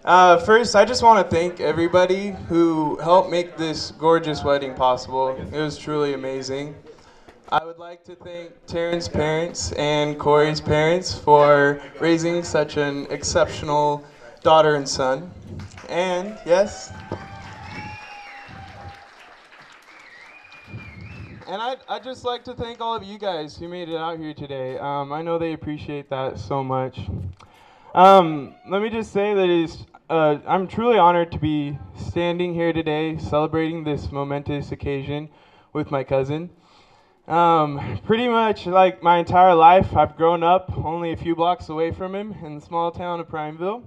First, I just want to thank everybody who helped make this gorgeous wedding possible. It was truly amazing. I would like to thank Taryn's parents and Corey's parents for raising such an exceptional daughter and son. And yes, and I'd just like to thank all of you guys who made it out here today. I know they appreciate that so much. Let me just say that I'm truly honored to be standing here today celebrating this momentous occasion with my cousin. Pretty much like my entire life, I've grown up only a few blocks away from him in the small town of Prineville.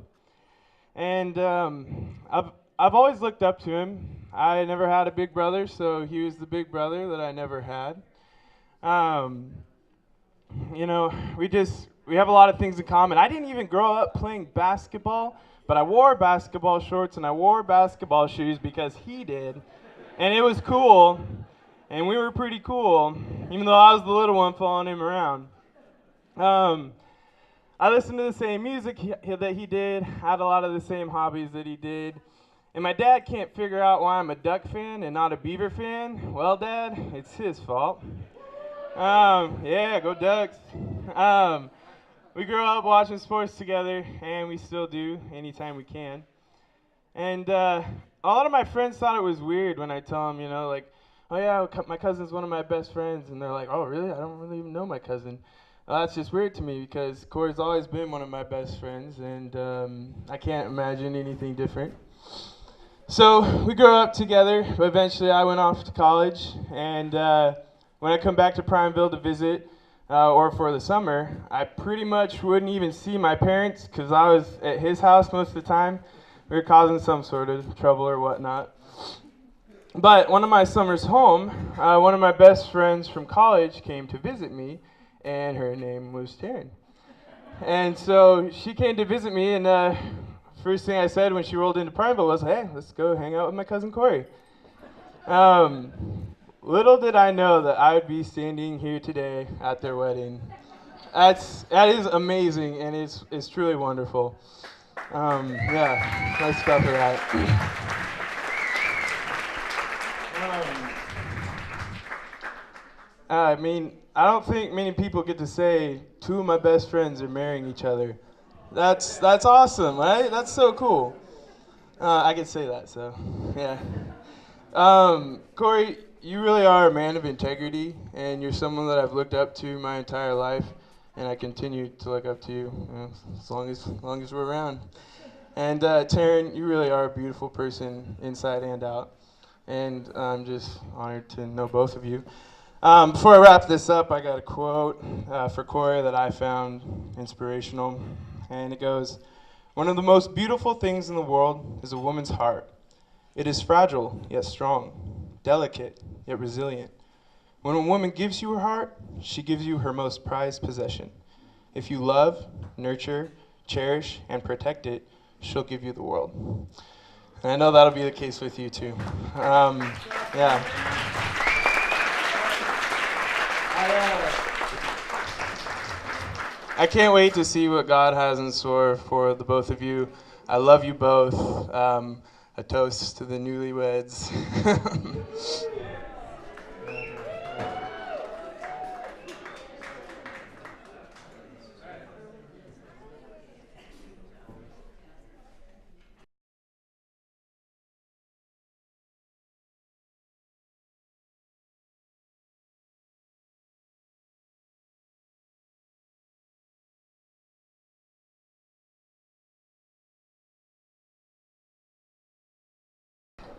And I've always looked up to him. I never had a big brother, so he was the big brother that I never had. Um, you know, we have a lot of things in common. I didn't even grow up playing basketball, but I wore basketball shorts and I wore basketball shoes because he did, and it was cool, and we were pretty cool, even though I was the little one following him around. Um, I listened to the same music that he did, had a lot of the same hobbies that he did. And my dad can't figure out why I'm a Duck fan and not a Beaver fan. Well, Dad, it's his fault. Yeah, go Ducks. Um, we grew up watching sports together, and we still do anytime we can. And a lot of my friends thought it was weird when I tell them, like, oh yeah, my cousin's one of my best friends, and they're like, oh really? I don't really even know my cousin. Well, that's just weird to me because Corey's always been one of my best friends, and I can't imagine anything different. So we grew up together, but eventually I went off to college, and when I come back to Prineville to visit, or for the summer, I pretty much wouldn't even see my parents because I was at his house most of the time. We were causing some sort of trouble or whatnot. But one of my summers home, one of my best friends from college came to visit me, and her name was Taryn. And so she came to visit me, and first thing I said when she rolled into Prineville was, hey, let's go hang out with my cousin Corey. Um, Little did I know that I would be standing here today at their wedding. That is amazing, and it's truly wonderful. Yeah, let's go for that. I mean, I don't think many people get to say two of my best friends are marrying each other. That's awesome, right? That's so cool. I can say that, so yeah. Corey, you really are a man of integrity, and you're someone that I've looked up to my entire life, and I continue to look up to you, as long as we're around. And Taryn, you really are a beautiful person inside and out, and I'm just honored to know both of you. Before I wrap this up, I got a quote for Corey that I found inspirational, and it goes, "One of the most beautiful things in the world is a woman's heart. It is fragile, yet strong, delicate, yet resilient. When a woman gives you her heart, she gives you her most prized possession. If you love, nurture, cherish, and protect it, she'll give you the world." And I know that'll be the case with you too. Yeah. I can't wait to see what God has in store for the both of you. I love you both. A toast to the newlyweds.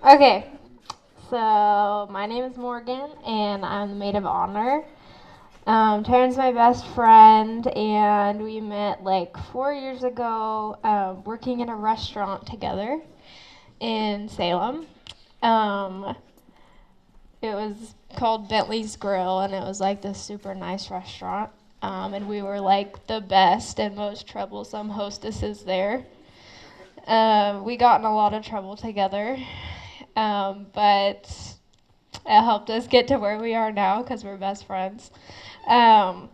Okay, so my name is Morgan, and I'm the maid of honor. Taryn's my best friend, and we met like 4 years ago working in a restaurant together in Salem. Um, it was called Bentley's Grill, and it was like this super nice restaurant. And we were like the best and most troublesome hostesses there. We got in a lot of trouble together, but it helped us get to where we are now because we're best friends. Um,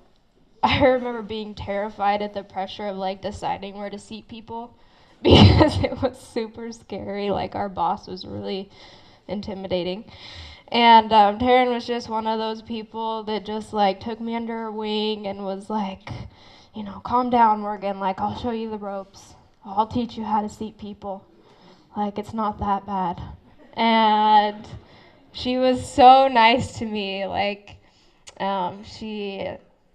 I remember being terrified at the pressure of like deciding where to seat people because it was super scary. Like, our boss was really intimidating. And Taryn was just one of those people that just like took me under her wing and was like, calm down, Morgan. Like, I'll show you the ropes. I'll teach you how to seat people. Like, it's not that bad. And she was so nice to me. Like, she,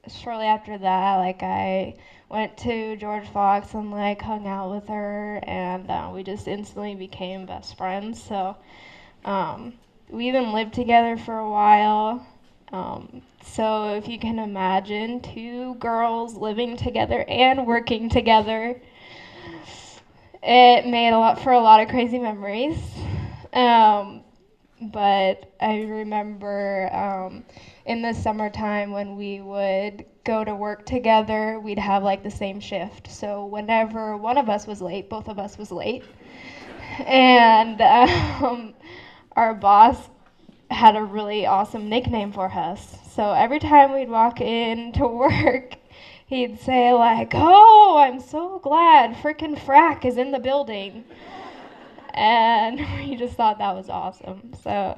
shortly after that, like, I went to George Fox and like hung out with her, and we just instantly became best friends. So we even lived together for a while. So if you can imagine 2 girls living together and working together, it made for a lot of crazy memories. But I remember in the summertime when we would go to work together, we'd have like the same shift. So whenever one of us was late, both of us was late. And our boss had a really awesome nickname for us. So every time we'd walk in to work, he'd say like, "Oh, I'm so glad frickin' Frack is in the building." And we just thought that was awesome. So,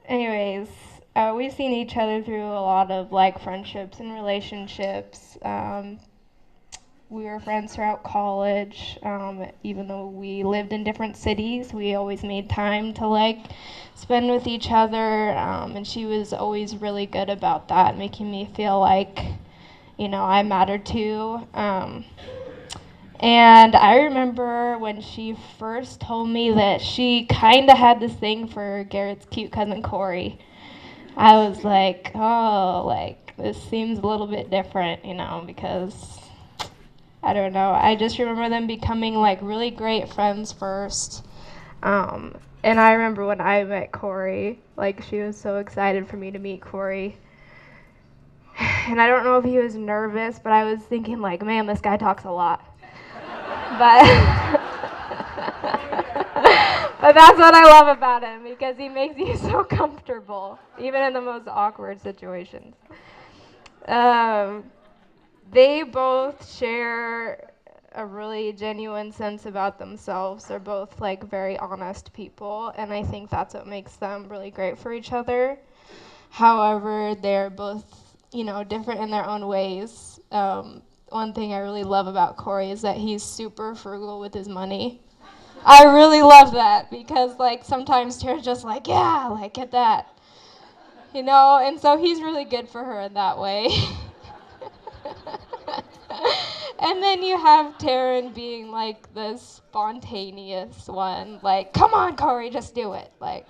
anyways, we've seen each other through a lot of like friendships and relationships. We were friends throughout college. Even though we lived in different cities, we always made time to like spend with each other. And she was always really good about that, making me feel like, I mattered too. And I remember when she first told me that she kind of had this thing for Garrett's cute cousin Corey. I was like, oh, like, this seems a little bit different, because I don't know. I just remember them becoming like really great friends first. And I remember when I met Corey, like, she was so excited for me to meet Corey. And I don't know if he was nervous, but I was thinking like, man, this guy talks a lot. But but that's what I love about him, because he makes you so comfortable, even in the most awkward situations. They both share a really genuine sense about themselves. They're both like very honest people, and I think that's what makes them really great for each other. However, they're both, different in their own ways. One thing I really love about Corey is that he's super frugal with his money. I really love that, because like sometimes Tara's just like, yeah, like get that. And so he's really good for her in that way. And then you have Taryn being like the spontaneous one, like, come on, Corey, just do it. Like,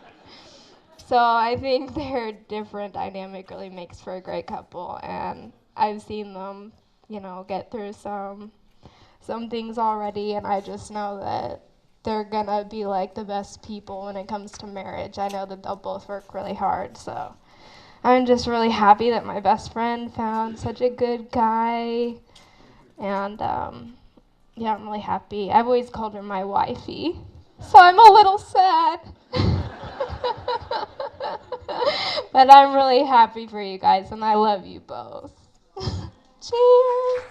so I think their different dynamic really makes for a great couple, and I've seen them, get through some things already, and I just know that they're gonna be like the best people when it comes to marriage. I know that they'll both work really hard, so I'm just really happy that my best friend found such a good guy. And yeah, I'm really happy. I've always called her my wifey, so I'm a little sad. But I'm really happy for you guys, and I love you both. Cheers.